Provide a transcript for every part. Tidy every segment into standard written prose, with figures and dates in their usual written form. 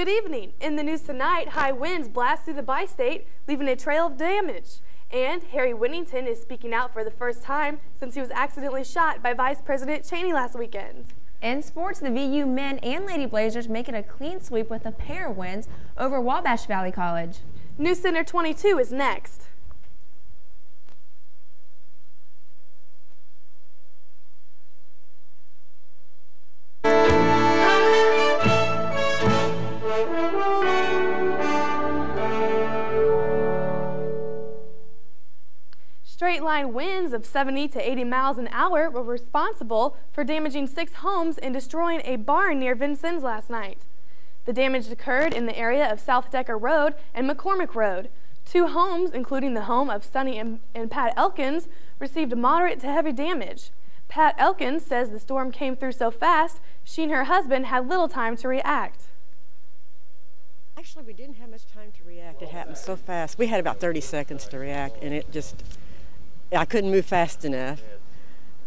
Good evening. In the news tonight, high winds blast through the bi-state, leaving a trail of damage. And Harry Whittington is speaking out for the first time since he was accidentally shot by Vice President Cheney last weekend. In sports, the VU men and Lady Blazers make it a clean sweep with a pair of wins over Wabash Valley College. Newscenter 22 is next. Straight-line winds of 70 to 80 miles an hour were responsible for damaging 6 homes and destroying a barn near Vincennes last night. The damage occurred in the area of South Decker Road and McCormick Road. 2 homes, including the home of Sonny and Pat Elkins, received moderate to heavy damage. Pat Elkins says the storm came through so fast, she and her husband had little time to react. Actually, we didn't have much time to react. It happened so fast. We had about 30 seconds to react, and it just... I couldn't move fast enough,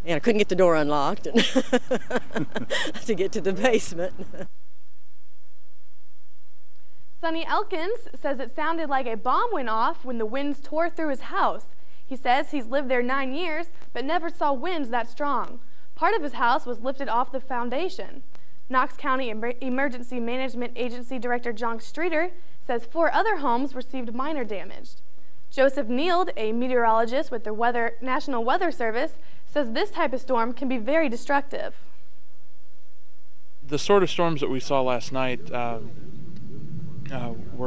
and I couldn't get the door unlocked to get to the basement. Sonny Elkins says it sounded like a bomb went off when the winds tore through his house. He says he's lived there 9 years, but never saw winds that strong. Part of his house was lifted off the foundation. Knox County Emergency Management Agency Director John Streeter says 4 other homes received minor damage. Joseph Neild, a meteorologist with the National Weather Service, says this type of storm can be very destructive. The sort of storms that we saw last night were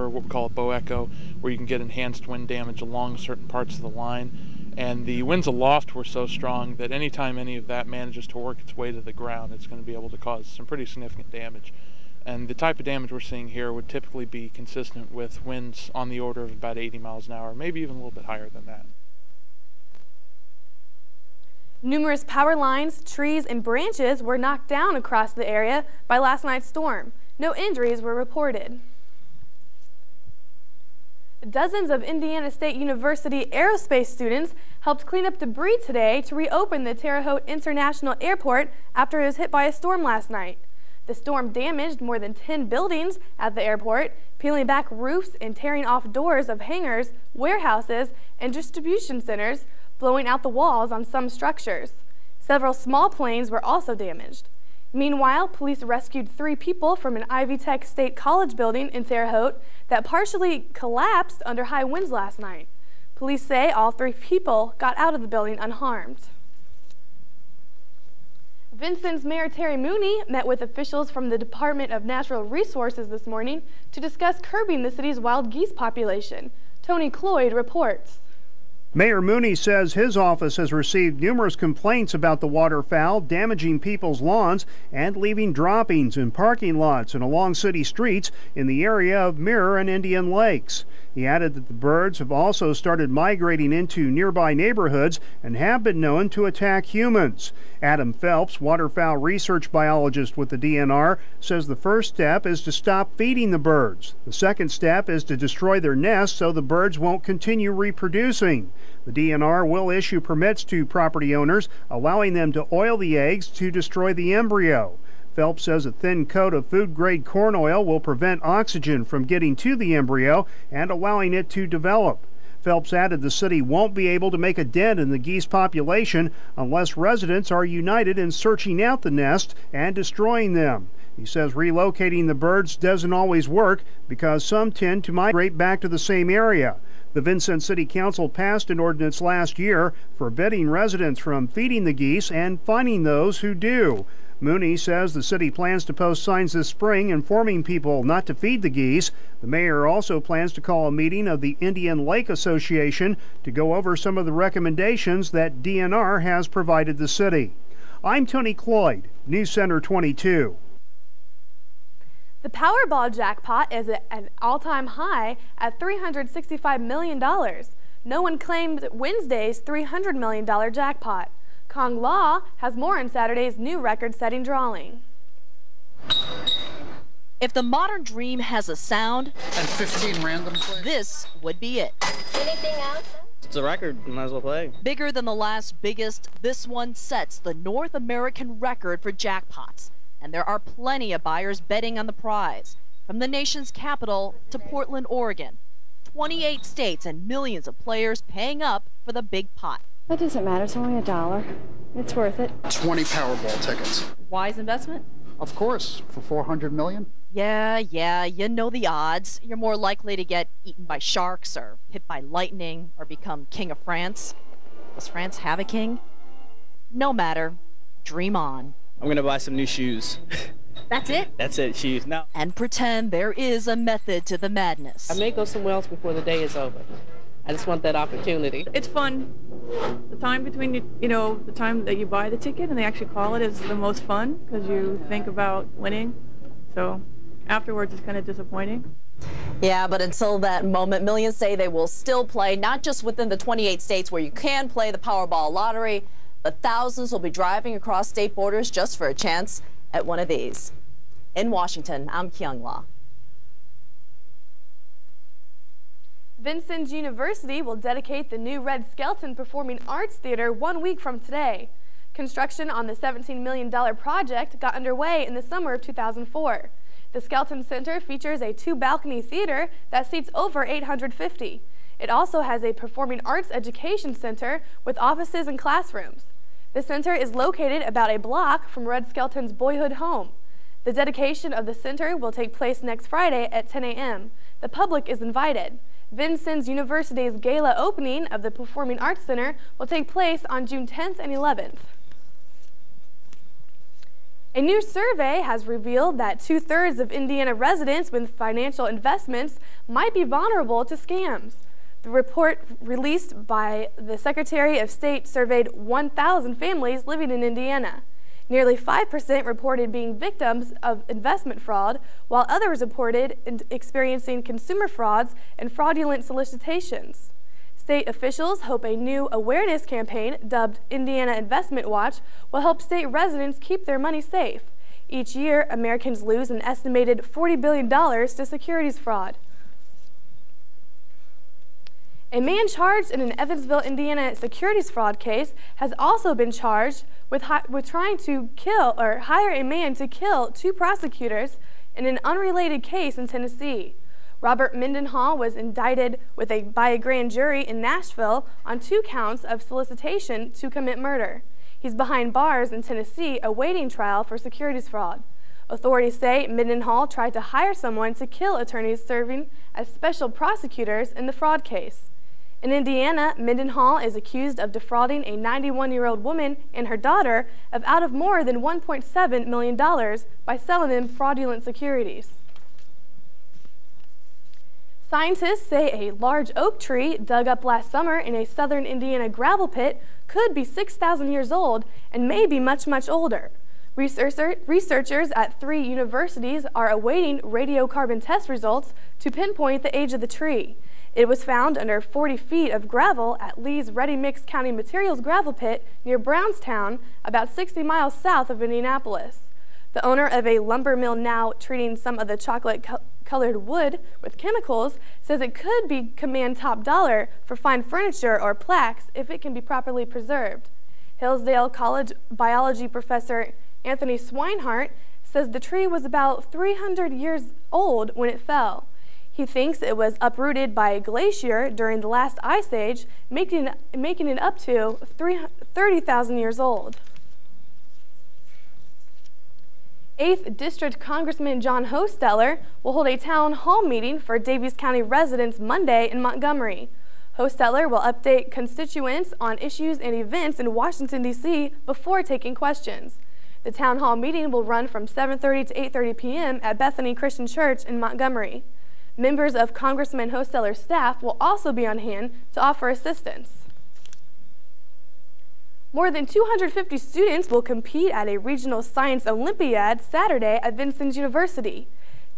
what we call a bow echo, where you can get enhanced wind damage along certain parts of the line. And the winds aloft were so strong that anytime any of that manages to work its way to the ground, it's going to be able to cause some pretty significant damage. And the type of damage we're seeing here would typically be consistent with winds on the order of about 80 miles an hour, maybe even a little bit higher than that. Numerous power lines, trees, and branches were knocked down across the area by last night's storm. No injuries were reported. Dozens of Indiana State University aerospace students helped clean up debris today to reopen the Terre Haute International Airport after it was hit by a storm last night. The storm damaged more than 10 buildings at the airport, peeling back roofs and tearing off doors of hangars, warehouses, and distribution centers, blowing out the walls on some structures. Several small planes were also damaged. Meanwhile, police rescued 3 people from an Ivy Tech State College building in Terre Haute that partially collapsed under high winds last night. Police say all 3 people got out of the building unharmed. Vincennes Mayor Terry Mooney met with officials from the Department of Natural Resources this morning to discuss curbing the city's wild geese population. Tony Cloyd reports. Mayor Mooney says his office has received numerous complaints about the waterfowl damaging people's lawns and leaving droppings in parking lots and along city streets in the area of Mirror and Indian Lakes. He added that the birds have also started migrating into nearby neighborhoods and have been known to attack humans. Adam Phelps, waterfowl research biologist with the DNR, says the first step is to stop feeding the birds. The second step is to destroy their nests so the birds won't continue reproducing. The DNR will issue permits to property owners, allowing them to oil the eggs to destroy the embryo. Phelps says a thin coat of food-grade corn oil will prevent oxygen from getting to the embryo and allowing it to develop. Phelps added the city won't be able to make a dent in the geese population unless residents are united in searching out the nest and destroying them. He says relocating the birds doesn't always work because some tend to migrate back to the same area. The Vincennes City Council passed an ordinance last year forbidding residents from feeding the geese and fining those who do. Mooney says the city plans to post signs this spring informing people not to feed the geese. The mayor also plans to call a meeting of the Indian Lake Association to go over some of the recommendations that DNR has provided the city. I'm Tony Cloyd, Newscenter 22. The Powerball jackpot is at an all-time high at $365 million. No one claimed Wednesday's $300 million jackpot. Kong Law has more on Saturday's new record-setting drawing. If the modern dream has a sound, and 15 random plays, this would be it. Anything else? It's a record, might as well play. Bigger than the last biggest, this one sets the North American record for jackpots. And there are plenty of buyers betting on the prize. From the nation's capital to Portland, Oregon, 28 states and millions of players paying up for the big pot. That doesn't matter. It's only $1. It's worth it. 20 Powerball tickets. Wise investment? Of course, for 400 million. Yeah, you know the odds. You're more likely to get eaten by sharks or hit by lightning or become king of France. Does France have a king? No matter. Dream on. I'm gonna buy some new shoes. That's it? That's it, shoes. No. And pretend there is a method to the madness. I may go somewhere else before the day is over. I just want that opportunity. It's fun. The time between, the time that you buy the ticket and they actually call it is the most fun because you think about winning. So afterwards it's kind of disappointing. Yeah, but until that moment, millions say they will still play, not just within the 28 states where you can play the Powerball lottery, but thousands will be driving across state borders just for a chance at one of these. In Washington, I'm Kyung La. Vincennes University will dedicate the new Red Skelton Performing Arts Theater 1 week from today. Construction on the $17 million project got underway in the summer of 2004. The Skelton Center features a 2-balcony theater that seats over 850. It also has a performing arts education center with offices and classrooms. The center is located about a block from Red Skelton's boyhood home. The dedication of the center will take place next Friday at 10 a.m. The public is invited. Vincennes University's gala opening of the Performing Arts Center will take place on June 10th and 11th. A new survey has revealed that 2/3 of Indiana residents with financial investments might be vulnerable to scams. The report released by the Secretary of State surveyed 1,000 families living in Indiana. Nearly 5% reported being victims of investment fraud, while others reported experiencing consumer frauds and fraudulent solicitations. State officials hope a new awareness campaign, dubbed Indiana Investment Watch, will help state residents keep their money safe. Each year, Americans lose an estimated $40 billion to securities fraud. A man charged in an Evansville, Indiana securities fraud case has also been charged with trying to hire a man to kill 2 prosecutors in an unrelated case in Tennessee. Robert Mendenhall was indicted by a grand jury in Nashville on 2 counts of solicitation to commit murder. He's behind bars in Tennessee awaiting trial for securities fraud. Authorities say Mendenhall tried to hire someone to kill attorneys serving as special prosecutors in the fraud case. In Indiana, Mendenhall is accused of defrauding a 91-year-old woman and her daughter of more than $1.7 million by selling them fraudulent securities. Scientists say a large oak tree dug up last summer in a southern Indiana gravel pit could be 6,000 years old and may be much, much older. Researchers at 3 universities are awaiting radiocarbon test results to pinpoint the age of the tree. It was found under 40 feet of gravel at Lee's Ready Mix County Materials gravel pit near Brownstown, about 60 miles south of Indianapolis. The owner of a lumber mill now treating some of the chocolate-colored wood with chemicals says it could command top dollar for fine furniture or plaques if it can be properly preserved. Hillsdale College biology professor Anthony Swinehart says the tree was about 300 years old when it fell. He thinks it was uprooted by a glacier during the last ice age, making it up to 30,000 years old. 8th District Congressman John Hosteller will hold a town hall meeting for Daviess County residents Monday in Montgomery. Hosteller will update constituents on issues and events in Washington, D.C. before taking questions. The town hall meeting will run from 7:30 to 8:30 p.m. at Bethany Christian Church in Montgomery. Members of Congressman Hosteller's staff will also be on hand to offer assistance. More than 250 students will compete at a regional science Olympiad Saturday at Vincennes University.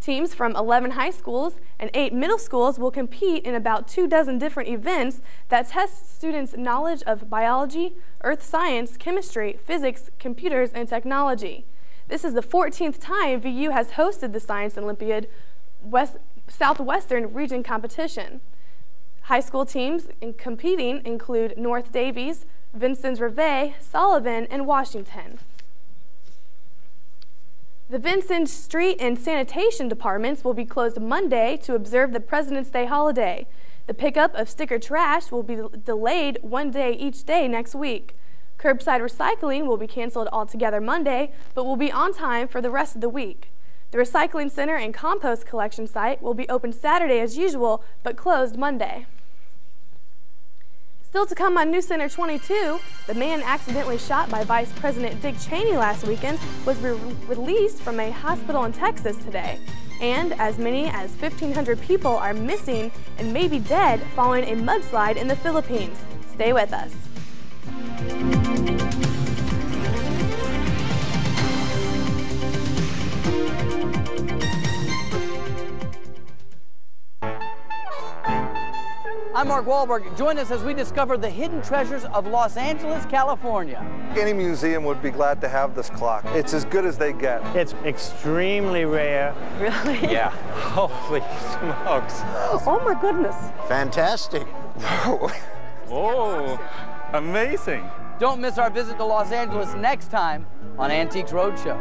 Teams from 11 high schools and 8 middle schools will compete in about 24 different events that test students' knowledge of biology, earth science, chemistry, physics, computers, and technology. This is the 14th time VU has hosted the Science Olympiad Southwestern Region competition. High school teams competing include North Daviess, Vincennes Reveille, Sullivan, and Washington. The Vincent Street and Sanitation departments will be closed Monday to observe the President's Day holiday. The pickup of sticker trash will be delayed one day each day next week. Curbside recycling will be canceled altogether Monday, but will be on time for the rest of the week. The recycling center and compost collection site will be open Saturday as usual, but closed Monday. Still to come on Newscenter 22, the man accidentally shot by Vice President Dick Cheney last weekend was released from a hospital in Texas today. And as many as 1,500 people are missing and may be dead following a mudslide in the Philippines. Stay with us. I'm Mark Wahlberg. Join us as we discover the hidden treasures of Los Angeles, California. Any museum would be glad to have this clock. It's as good as they get. It's extremely rare. Really? Yeah. Holy smokes. Oh my goodness. Fantastic. Oh, amazing. Don't miss our visit to Los Angeles next time on Antiques Roadshow.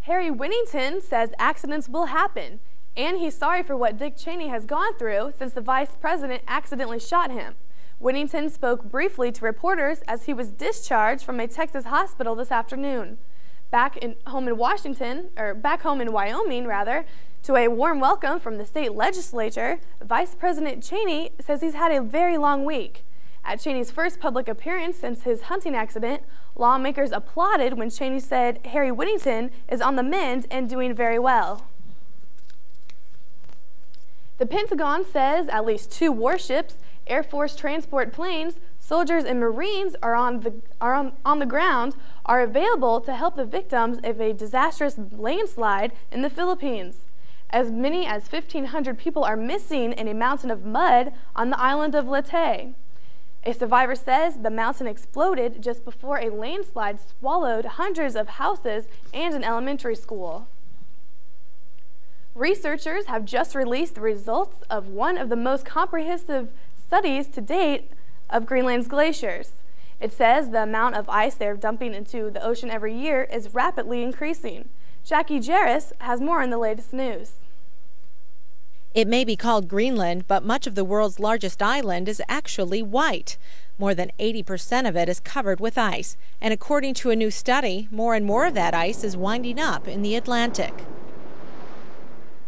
Harry Whittington says accidents will happen, and he's sorry for what Dick Cheney has gone through since the vice president accidentally shot him. Whittington spoke briefly to reporters as he was discharged from a Texas hospital this afternoon. Back home in Wyoming, to a warm welcome from the state legislature, Vice President Cheney says he's had a very long week. At Cheney's first public appearance since his hunting accident, lawmakers applauded when Cheney said Harry Whittington is on the mend and doing very well. The Pentagon says at least 2 warships, Air Force transport planes, soldiers and Marines are on the ground are available to help the victims of a disastrous landslide in the Philippines. As many as 1,500 people are missing in a mountain of mud on the island of Leyte. A survivor says the mountain exploded just before a landslide swallowed hundreds of houses and an elementary school. Researchers have just released the results of one of the most comprehensive studies to date of Greenland's glaciers. It says the amount of ice they're dumping into the ocean every year is rapidly increasing. Jackie Jarris has more on the latest news. It may be called Greenland, but much of the world's largest island is actually white. More than 80% of it is covered with ice, and according to a new study, more and more of that ice is winding up in the Atlantic.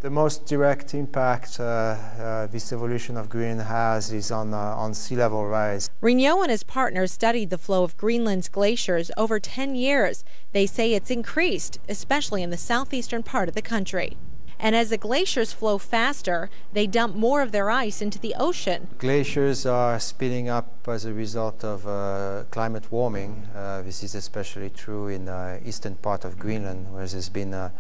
The most direct impact this evolution of Greenland has is on sea level rise. Rigneau and his partners studied the flow of Greenland's glaciers over 10 years. They say it's increased, especially in the southeastern part of the country. And as the glaciers flow faster, they dump more of their ice into the ocean. Glaciers are speeding up as a result of climate warming. This is especially true in the eastern part of Greenland, where there's been a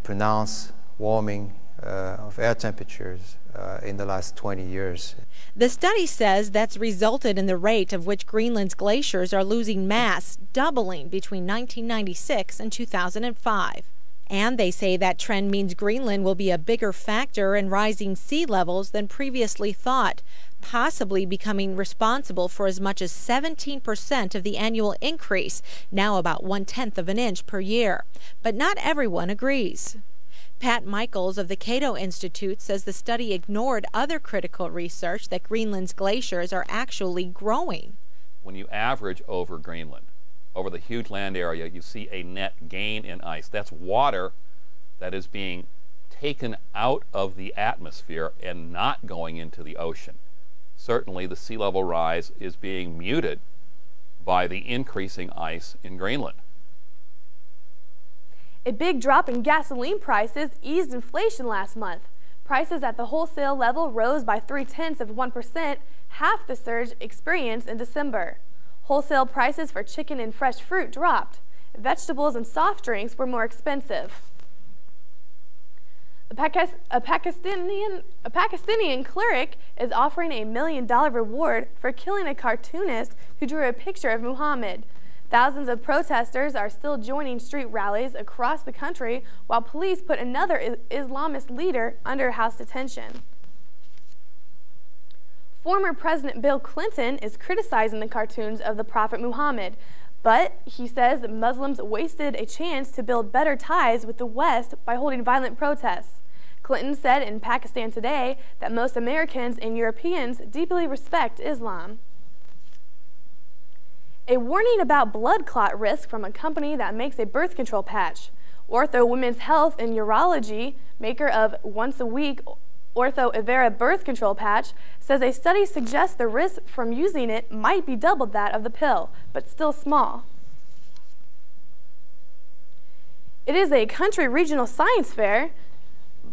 pronounced warming of air temperatures in the last 20 years. The study says that's resulted in the rate of which Greenland's glaciers are losing mass doubling between 1996 and 2005. And they say that trend means Greenland will be a bigger factor in rising sea levels than previously thought, possibly becoming responsible for as much as 17% of the annual increase, now about 1/10 of an inch per year. But not everyone agrees. Pat Michaels of the Cato Institute says the study ignored other critical research that Greenland's glaciers are actually growing. When you average over Greenland, over the huge land area, you see a net gain in ice. That's water that is being taken out of the atmosphere and not going into the ocean. Certainly the sea level rise is being muted by the increasing ice in Greenland. A big drop in gasoline prices eased inflation last month. Prices at the wholesale level rose by 0.3%, half the surge experienced in December. Wholesale prices for chicken and fresh fruit dropped. Vegetables and soft drinks were more expensive. A Pakistani cleric is offering a $1 million reward for killing a cartoonist who drew a picture of Muhammad. Thousands of protesters are still joining street rallies across the country while police put another Islamist leader under house detention. Former President Bill Clinton is criticizing the cartoons of the Prophet Muhammad, but he says that Muslims wasted a chance to build better ties with the West by holding violent protests. Clinton said in Pakistan Today that most Americans and Europeans deeply respect Islam. A warning about blood clot risk from a company that makes a birth control patch. Ortho Women's Health and Urology, maker of Once a Week Ortho Evera birth control patch, says a study suggests the risk from using it might be double that of the pill, but still small. It is a country regional science fair,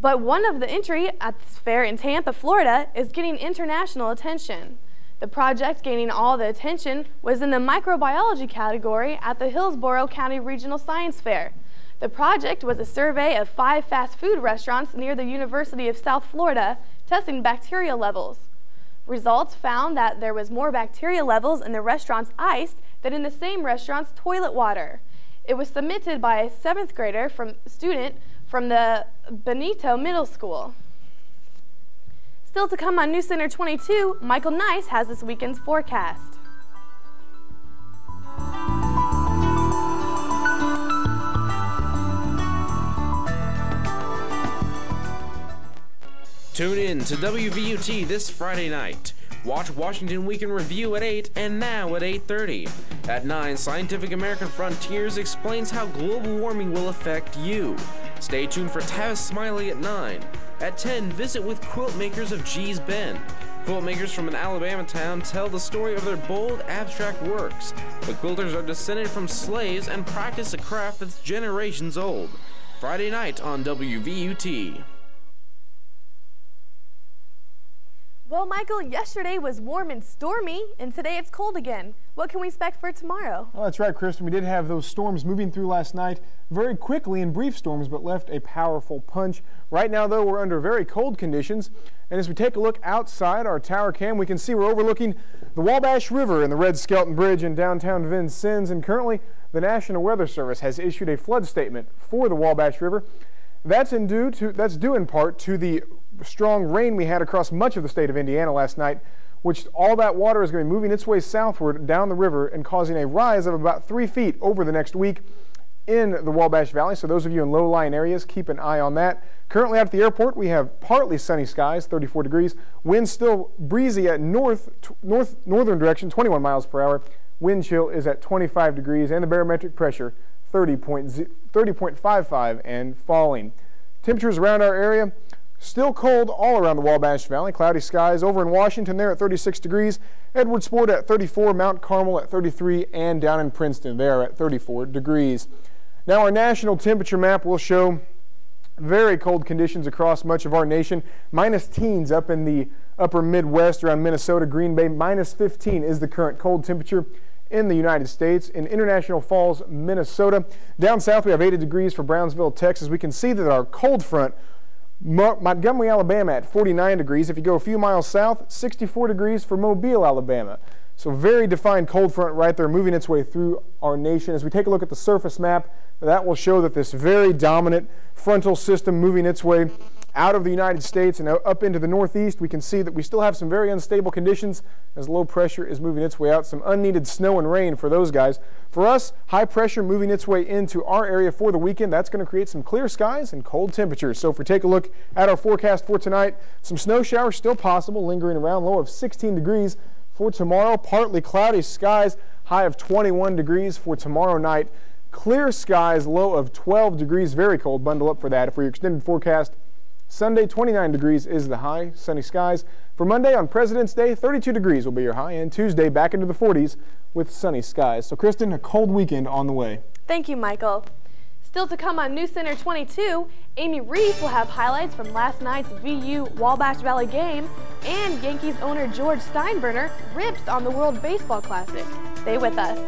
but one of the entry at this fair in Tampa, Florida, is getting international attention. The project gaining all the attention was in the microbiology category at the Hillsborough County Regional Science Fair. The project was a survey of 5 fast food restaurants near the University of South Florida, testing bacteria levels. Results found that there was more bacteria levels in the restaurant's ice than in the same restaurant's toilet water. It was submitted by a 7th grader student from the Benito Middle School. Still to come on Newscenter 22, Michael Nice has this weekend's forecast. Tune in to WVUT this Friday night. Watch Washington Week in Review at 8 and now at 8:30. At 9, Scientific American Frontiers explains how global warming will affect you. Stay tuned for Tavis Smiley at 9. At 10, visit with quilt makers of Gee's Bend. Quilt makers from an Alabama town tell the story of their bold, abstract works. The quilters are descended from slaves and practice a craft that's generations old. Friday night on WVUT. Well, Michael, yesterday was warm and stormy, and today it's cold again. What can we expect for tomorrow? Well, that's right, Kristen. We did have those storms moving through last night very quickly in brief storms, but left a powerful punch. Right now, though, we're under very cold conditions. And as we take a look outside our tower cam, we can see we're overlooking the Wabash River and the Red Skelton Bridge in downtown Vincennes. And currently, the National Weather Service has issued a flood statement for the Wabash River. That's due in part to the strong rain we had across much of the state of Indiana last night, which all that water is going to be moving its way southward down the river and causing a rise of about 3 feet over the next week in the Wabash Valley. So those of you in low-lying areas, keep an eye on that. Currently out at the airport, we have partly sunny skies, 34 degrees. Wind still breezy at northern direction, 21 miles per hour. Wind chill is at 25 degrees, and the barometric pressure 30.55 and falling. Temperatures around our area, still cold all around the Wabash Valley. Cloudy skies over in Washington there at 36 degrees. Edwardsport at 34, Mount Carmel at 33, and down in Princeton there at 34 degrees. Now our national temperature map will show very cold conditions across much of our nation. Minus teens up in the upper Midwest around Minnesota, Green Bay. Minus 15 is the current cold temperature in the United States. In International Falls, Minnesota. Down south we have 80 degrees for Brownsville, Texas. We can see that our cold front Montgomery, Alabama at 49 degrees. If you go a few miles south, 64 degrees for Mobile, Alabama. So very defined cold front right there moving its way through our nation. As we take a look at the surface map, that will show that this very dominant frontal system moving its way out of the United States and up into the northeast. We can see that we still have some very unstable conditions as low pressure is moving its way out. Some unneeded snow and rain for those guys. For us, high pressure moving its way into our area for the weekend. That's going to create some clear skies and cold temperatures. So if we take a look at our forecast for tonight, some snow showers still possible, lingering around, low of 16 degrees. For tomorrow, partly cloudy skies, high of 21 degrees for tomorrow night. Clear skies, low of 12 degrees, very cold. Bundle up for that. For your extended forecast, Sunday, 29 degrees is the high, sunny skies. For Monday on President's Day, 32 degrees will be your high, and Tuesday back into the 40s with sunny skies. So, Kristen, a cold weekend on the way. Thank you, Michael. Still to come on Newscenter 22, Amy Reef will have highlights from last night's VU Wabash Valley game, and Yankees owner George Steinbrenner rips on the World Baseball Classic. Stay with us.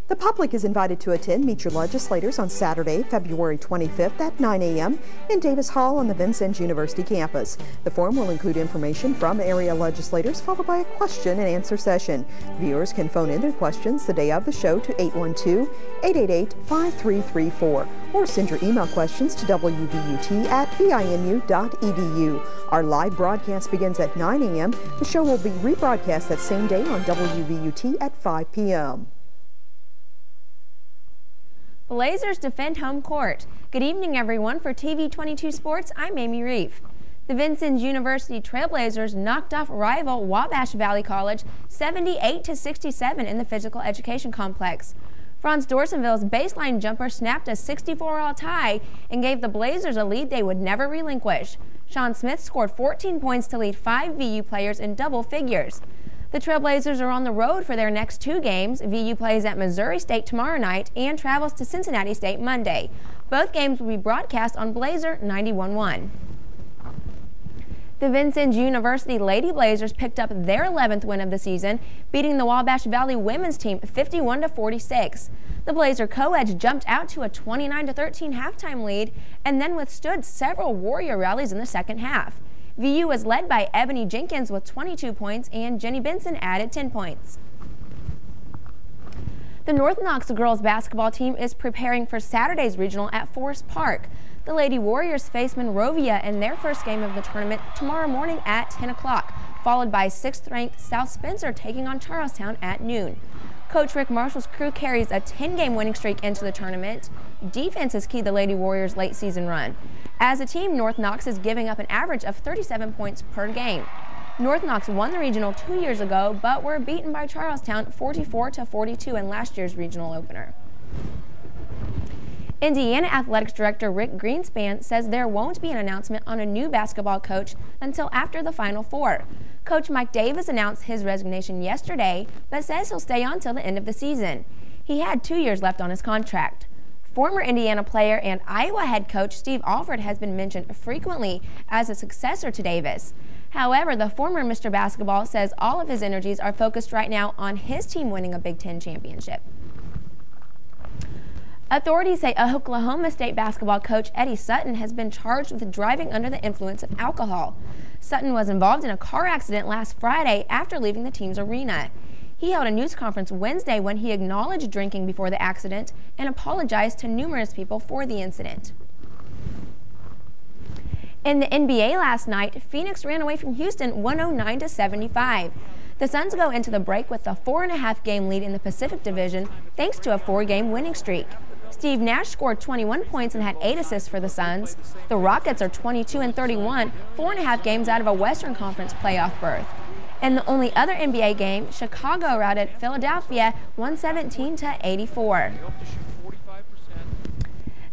The public is invited to attend Meet Your Legislators on Saturday, February 25th at 9 a.m. in Davis Hall on the Vincennes University campus. The forum will include information from area legislators followed by a question and answer session. Viewers can phone in their questions the day of the show to 812-888-5334 or send your email questions to wvut@vinu.edu. Our live broadcast begins at 9 a.m. The show will be rebroadcast that same day on WVUT at 5 p.m. Blazers defend home court. Good evening, everyone. For TV 22 Sports, I'm Amy Reeve. The Vincennes University Trailblazers knocked off rival Wabash Valley College 78-67 in the physical education complex. Franz Dorsonville's baseline jumper snapped a 64-all tie and gave the Blazers a lead they would never relinquish. Sean Smith scored 14 points to lead 5 VU players in double figures. The Trailblazers are on the road for their next 2 games. VU plays at Missouri State tomorrow night and travels to Cincinnati State Monday. Both games will be broadcast on Blazer 91.1. The Vincennes University Lady Blazers picked up their 11th win of the season, beating the Wabash Valley women's team 51-46. The Blazer co-eds jumped out to a 29-13 halftime lead and then withstood several Warrior rallies in the second half. VU was led by Ebony Jenkins with 22 points and Jenny Benson added 10 points. The North Knox girls basketball team is preparing for Saturday's regional at Forest Park. The Lady Warriors face Monrovia in their first game of the tournament tomorrow morning at 10 o'clock, followed by 6th-ranked South Spencer taking on Charlestown at noon. Coach Rick Marshall's crew carries a 10-game winning streak into the tournament. Defense is key to the Lady Warriors' late season run. As a team, North Knox is giving up an average of 37 points per game. North Knox won the regional 2 years ago, but were beaten by Charlestown 44-42 in last year's regional opener. Indiana Athletics Director Rick Greenspan says there won't be an announcement on a new basketball coach until after the Final Four. Coach Mike Davis announced his resignation yesterday, but says he'll stay on till the end of the season. He had 2 years left on his contract. Former Indiana player and Iowa head coach Steve Alford has been mentioned frequently as a successor to Davis. However, the former Mr. Basketball says all of his energies are focused right now on his team winning a Big Ten championship. Authorities say Oklahoma State basketball coach Eddie Sutton has been charged with driving under the influence of alcohol. Sutton was involved in a car accident last Friday after leaving the team's arena. He held a news conference Wednesday when he acknowledged drinking before the accident and apologized to numerous people for the incident. In the NBA last night, Phoenix ran away from Houston 109-75. The Suns go into the break with a 4.5-game lead in the Pacific Division thanks to a 4-game winning streak. Steve Nash scored 21 points and had 8 assists for the Suns. The Rockets are 22-31, 4.5 games out of a Western Conference playoff berth. In the only other NBA game, Chicago routed Philadelphia 117-84.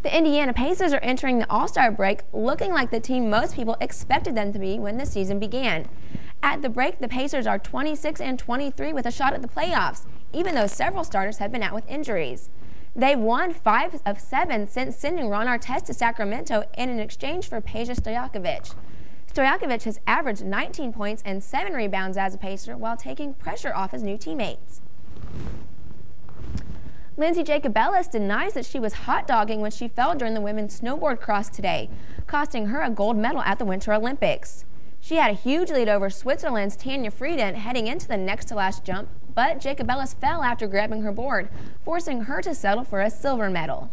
The Indiana Pacers are entering the All-Star break looking like the team most people expected them to be when the season began. At the break, the Pacers are 26-23 with a shot at the playoffs, even though several starters have been out with injuries. They've won 5 of 7 since sending Ron Artest to Sacramento in exchange for Peja Stojakovic. Stojakovic has averaged 19 points and 7 rebounds as a Pacer while taking pressure off his new teammates. Lindsay Jacobellis denies that she was hot-dogging when she fell during the women's snowboard cross today, costing her a gold medal at the Winter Olympics. She had a huge lead over Switzerland's Tanja Frieden heading into the next-to-last jump, but Jacobellis fell after grabbing her board, forcing her to settle for a silver medal.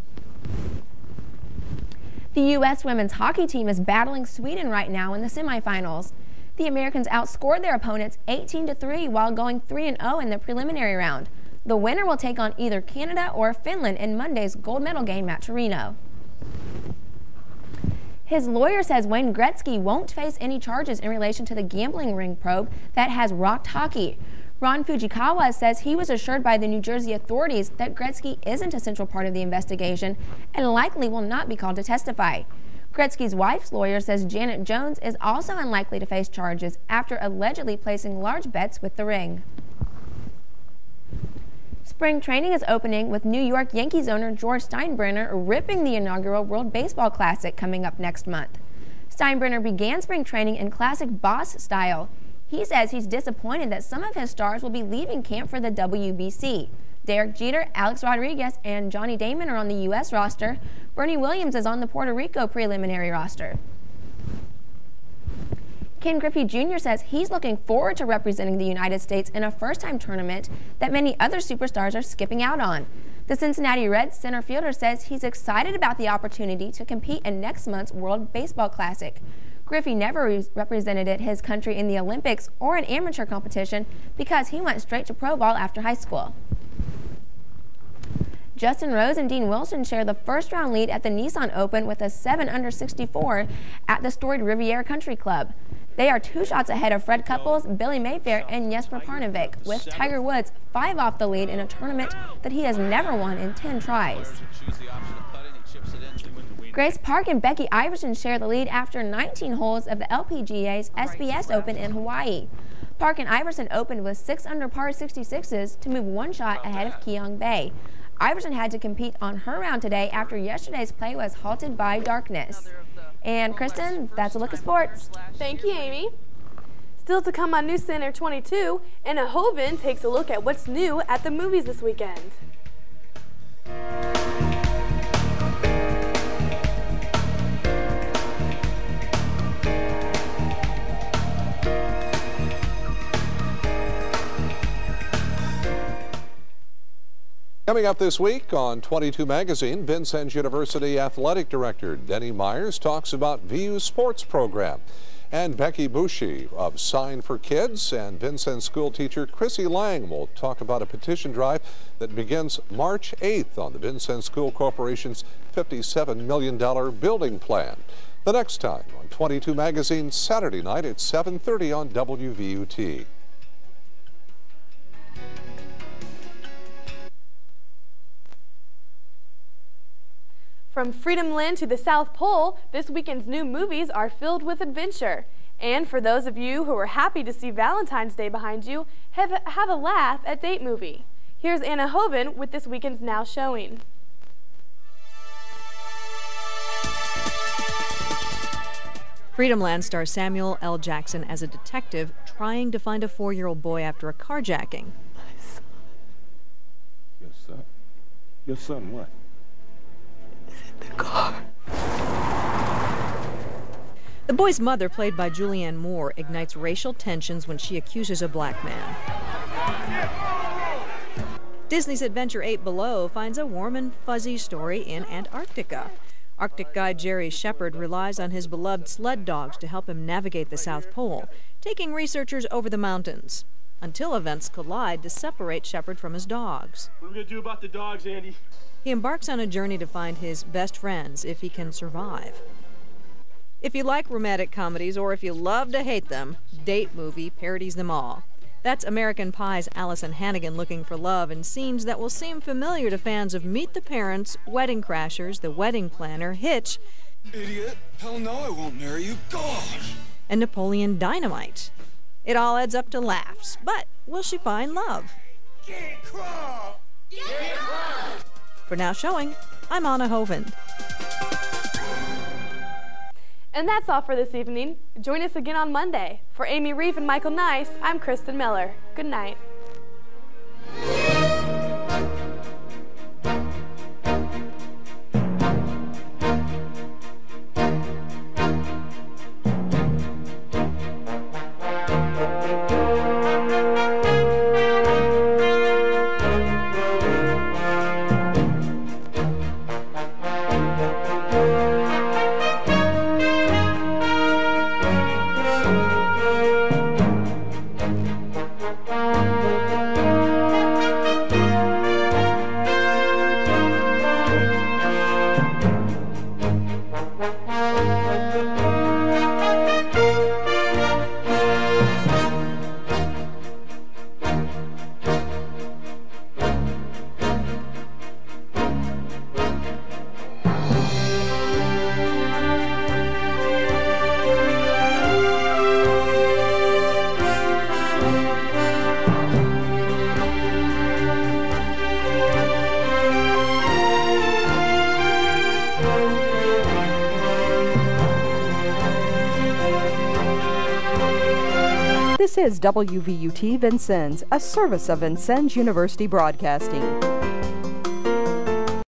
The U.S. women's hockey team is battling Sweden right now in the semifinals. The Americans outscored their opponents 18-3 while going 3-0 in the preliminary round. The winner will take on either Canada or Finland in Monday's gold medal game at Torino. His lawyer says Wayne Gretzky won't face any charges in relation to the gambling ring probe that has rocked hockey. Ron Fujikawa says he was assured by the New Jersey authorities that Gretzky isn't a central part of the investigation and likely will not be called to testify. Gretzky's wife's lawyer says Janet Jones is also unlikely to face charges after allegedly placing large bets with the ring. Spring training is opening with New York Yankees owner George Steinbrenner ripping the inaugural World Baseball Classic coming up next month. Steinbrenner began spring training in classic boss style. He says he's disappointed that some of his stars will be leaving camp for the WBC. Derek Jeter, Alex Rodriguez, and Johnny Damon are on the U.S. roster. Bernie Williams is on the Puerto Rico preliminary roster. Ken Griffey Jr. says he's looking forward to representing the United States in a first-time tournament that many other superstars are skipping out on. The Cincinnati Reds center fielder says he's excited about the opportunity to compete in next month's World Baseball Classic. Griffey never represented his country in the Olympics or an amateur competition because he went straight to pro ball after high school. Justin Rose and Dean Wilson share the first-round lead at the Nissan Open with a 7-under 64 at the storied Riviera Country Club. They are 2 shots ahead of Fred Couples, Billy Mayfair, and Jesper Parnevik, with Tiger Woods 5 off the lead in a tournament that he has never won in 10 tries. Grace Park and Becky Iverson share the lead after 19 holes of the LPGA's SBS Open in Hawaii. Park and Iverson opened with 6 under par 66s to move 1 shot ahead of Keong Bay. Iverson had to compete on her round today after yesterday's play was halted by darkness. And Kristen, that's a look at sports. Thank you, Amy. Still to come on Newscenter 22, Anna Hoven takes a look at what's new at the movies this weekend. Coming up this week on 22 Magazine, Vincennes University Athletic Director Denny Myers talks about VU's sports program. And Becky Bouchy of Sign for Kids and Vincennes school teacher Chrissy Lang will talk about a petition drive that begins March 8th on the Vincennes School Corporation's $57 million building plan. The next time on 22 Magazine, Saturday night at 7:30 on WVUT. From Freedom Land to the South Pole, this weekend's new movies are filled with adventure. And for those of you who are happy to see Valentine's Day behind you, have a laugh at Date Movie. Here's Anna Hoven with this weekend's Now showing. Freedom Land stars Samuel L. Jackson as a detective trying to find a 4-year-old boy after a carjacking. Your son? Your son what? The boy's mother, played by Julianne Moore, ignites racial tensions when she accuses a black man. Disney's Adventure 8 Below finds a warm and fuzzy story in Antarctica. Arctic guide Jerry Shepard relies on his beloved sled dogs to help him navigate the South Pole, taking researchers over the mountains, until events collide to separate Shepard from his dogs. What are we going to do about the dogs, Andy? He embarks on a journey to find his best friends if he can survive. If you like romantic comedies or if you love to hate them, Date Movie parodies them all. That's American Pie's Allison Hannigan looking for love in scenes that will seem familiar to fans of Meet the Parents, Wedding Crashers, The Wedding Planner, Hitch, Idiot. Hell no, I won't marry you. Gosh. and Napoleon Dynamite. It all adds up to laughs, but will she find love? Get crawl. Get crawl. For Now Showing, I'm Anna Hoven. And that's all for this evening. Join us again on Monday. For Amy Reeve and Michael Nice, I'm Kristen Miller. Good night. is WVUT Vincennes, a service of Vincennes University Broadcasting.